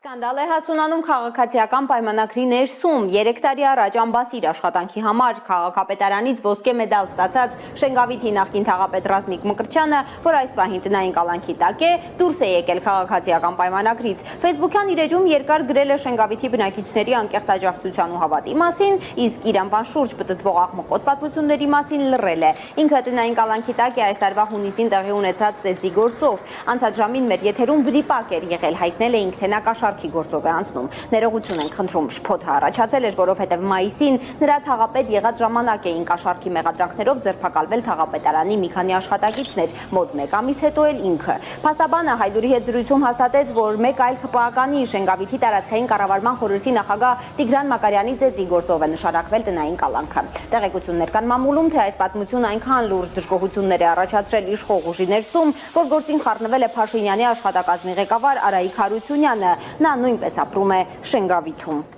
Սկանդալ է հասունանում քաղաքացիական պայմանագրի ներսում։ 3 տարի առաջ ամբասիր աշխատանքի համար քաղաքապետարանից ոսկե մեդալ ստացած Շենգավիթի նախկին թաղապետ Ռազմիկ Մկրտչյանը, որ այս պահին տնային կալանքի տակ է, դուրս է եկել քաղաքացիական պայմանագրից։ Ֆեյսբուքյան իր էջում երկար գրել է Շենգավիթի բնակիչների անկեղծ աջակցության ու հավատի մասին, իսկ իր անվան շուրջ պտտվող աղմկոտ պատմությունների մասին լռել է։ Ինքը տնային կալանքի տակ է այս տարվա հունիսին տեղի ունեցած ծեծի գործով։ Անցած ժամին մեր եթերում վրիպակ էր եղել, հայտնել էինք, թե նա կաշառքի գործով է անցնում։ Ներողություն ենք խնդրում, շփոթը առաջացել էր, որովհետև մայիսին նրա թաղապետ եղած ժամանակ էին կաշառքի մեղադրանքներով ձերբակալվել թաղապետարանի մի քանի աշխատակիցներ, մոտ 1 ամիս հետո էլ ինքը։ Փաստաբանը Հայդուրի հետ զրույցում հաստատեց, որ մեկ այլ ՔՊԱ-կանի Շենգավիթի տարածքային կառավարման խորհրդի նախագահ Տիգրան Մակարյանի ծեծի գործով է նշանակվել տնային կալանքը։ Տեղեկություններ կան մամուլում, թե այս պատմությունը այնքան լուրջ դժգոհություններ է առաջացրել իշխող ուժի ներսում, որ գործին խառնվել է Փաշինյանի աշխատակազմի ղեկավար Արայիկ Հարությունյանը։ Նա նույնպես ապրում է Շենգավիթում։